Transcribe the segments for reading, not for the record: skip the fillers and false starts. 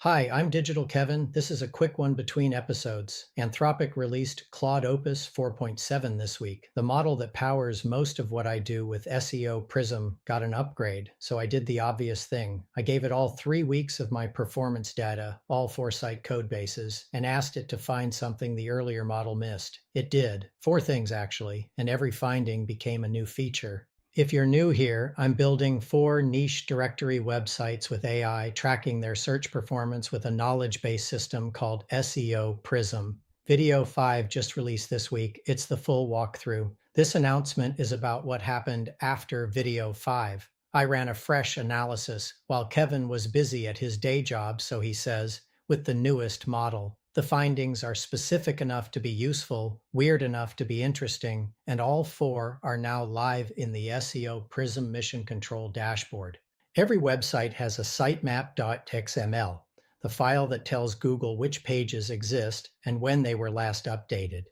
Hi, I'm Digital Kevin. This is a quick one between episodes. Anthropic released Claude Opus 4.7 this week. The model that powers most of what I do with SEO Prism got an upgrade, so I did the obvious thing. I gave it all 3 weeks of my performance data, all 4-site code bases, and asked it to find something the earlier model missed. It did. 4 things actually, and every finding became a new feature. If you're new here, I'm building 4 niche directory websites with AI, tracking their search performance with a knowledge-based system called SEO Prism. Video 5 just released this week. It's the full walkthrough. This announcement is about what happened after Video 5. I ran a fresh analysis while Kevin was busy at his day job, so he says, with the newest model. The findings are specific enough to be useful, weird enough to be interesting, and all 4 are now live in the SEO Prism Mission Control dashboard. Every website has a sitemap.xml, the file that tells Google which pages exist and when they were last updated.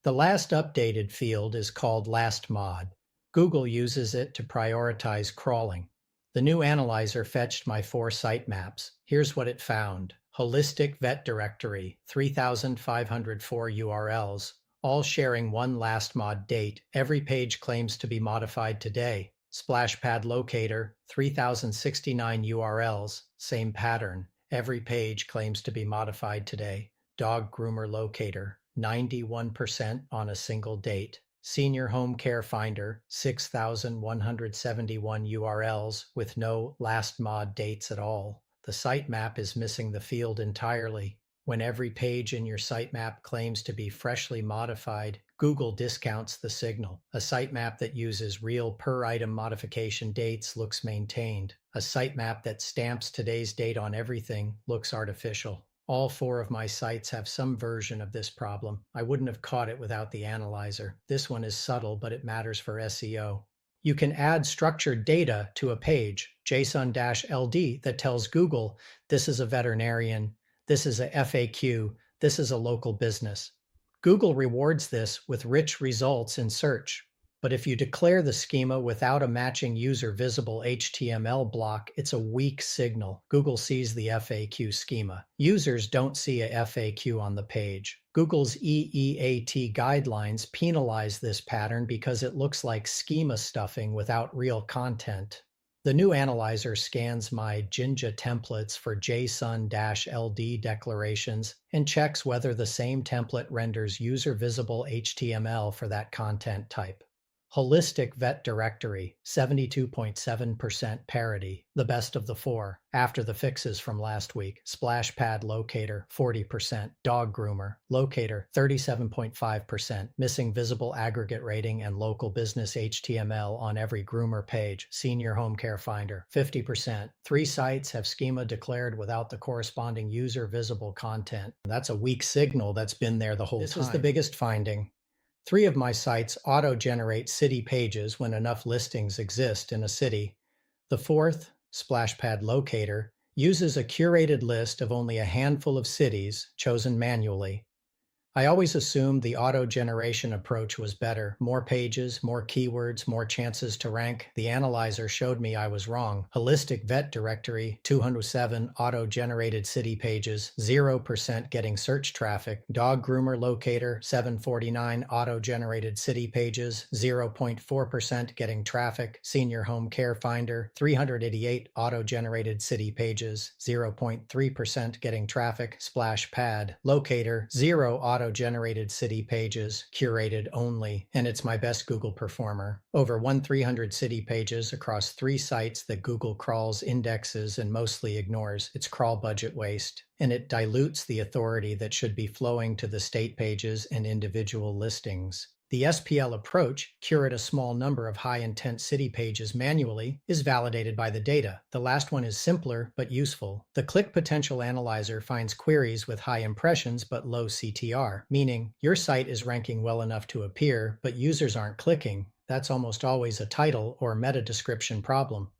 The last updated field is called last mod. Google uses it to prioritize crawling. The new analyzer fetched my 4 sitemaps. Here's what it found. Holistic vet directory, 3,504 URLs, all sharing one last mod date. Every page claims to be modified today. Splashpad locator, 3,069 URLs, same pattern. Every page claims to be modified today. Dog groomer locator, 91% on a single date. Senior home care finder, 6,171 URLs with no last mod dates at all. The sitemap is missing the field entirely. When every page in your sitemap claims to be freshly modified, Google discounts the signal. A sitemap that uses real per-item modification dates looks maintained. A sitemap that stamps today's date on everything looks artificial. All 4 of my sites have some version of this problem. I wouldn't have caught it without the analyzer. This one is subtle, but it matters for SEO. You can add structured data to a page, JSON-LD, that tells Google, this is a veterinarian, this is a FAQ, this is a local business. Google rewards this with rich results in search. But if you declare the schema without a matching user-visible HTML block, it's a weak signal. Google sees the FAQ schema. Users don't see a FAQ on the page. Google's EEAT guidelines penalize this pattern because it looks like schema stuffing without real content. The new analyzer scans my Jinja templates for JSON-LD declarations and checks whether the same template renders user-visible HTML for that content type. Holistic vet directory, 72.7% parity, the best of the 4, after the fixes from last week. Splashpad locator, 40%. Dog groomer, locator, 37.5%. Missing visible aggregate rating and local business HTML on every groomer page. Senior home care finder, 50%. 3 sites have schema declared without the corresponding user visible content. That's a weak signal that's been there the whole time. This is the biggest finding. 3 of my sites auto-generate city pages when enough listings exist in a city. The 4th, Splashpad Locator, uses a curated list of only a handful of cities chosen manually. I always assumed the auto-generation approach was better. More pages, more keywords, more chances to rank. The analyzer showed me I was wrong. Holistic vet directory, 207 auto-generated city pages, 0% getting search traffic. Dog groomer locator, 749 auto-generated city pages, 0.4% getting traffic. Senior home care finder, 388 auto-generated city pages, 0.3% getting traffic. Splashpad locator, 0 auto-generated city pages, curated only, and it's my best Google performer. Over 1,300 city pages across 3 sites that Google crawls, indexes, and mostly ignores. It's crawl budget waste, and it dilutes the authority that should be flowing to the state pages and individual listings. The SPL approach, curate a small number of high-intent city pages manually, is validated by the data. The last one is simpler but useful. The click potential analyzer finds queries with high impressions but low CTR, meaning your site is ranking well enough to appear, but users aren't clicking. That's almost always a title or meta description problem.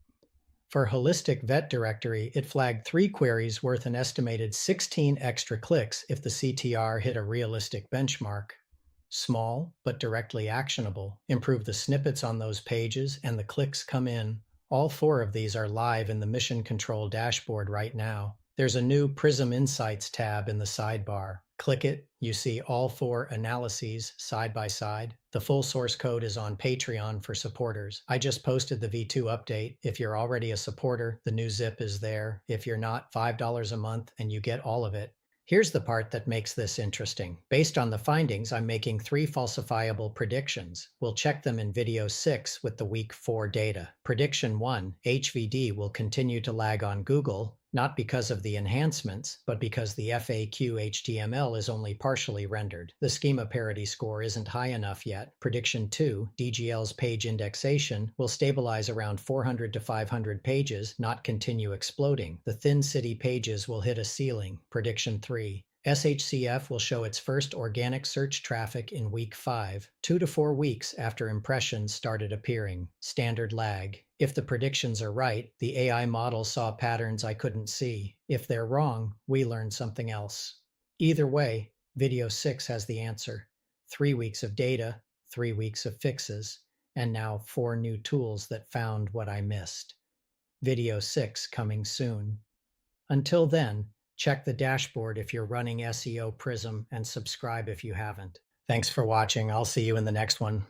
For Holistic Vet Directory, it flagged 3 queries worth an estimated 16 extra clicks if the CTR hit a realistic benchmark. Small, but directly actionable. Improve the snippets on those pages and the clicks come in. All 4 of these are live in the Mission Control dashboard right now. There's a new Prism Insights tab in the sidebar. Click it, you see all 4 analyses side by side. The full source code is on Patreon for supporters. I just posted the V2 update. If you're already a supporter, the new zip is there. If you're not, $5 a month and you get all of it. Here's the part that makes this interesting. Based on the findings, I'm making 3 falsifiable predictions. We'll check them in video 6 with the week 4 data. Prediction 1, HVD will continue to lag on Google, not because of the enhancements, but because the FAQ HTML is only partially rendered. The schema parity score isn't high enough yet. Prediction 2, DGL's page indexation will stabilize around 400 to 500 pages, not continue exploding. The thin city pages will hit a ceiling. Prediction 3, SHCF will show its first organic search traffic in week 5, 2 to 4 weeks after impressions started appearing. Standard lag. If the predictions are right, the AI model saw patterns I couldn't see. If they're wrong, we learned something else. Either way, video 6 has the answer. 3 weeks of data, 3 weeks of fixes, and now 4 new tools that found what I missed. Video 6 coming soon. Until then, check the dashboard if you're running SEO Prism and subscribe if you haven't. Thanks for watching. I'll see you in the next one.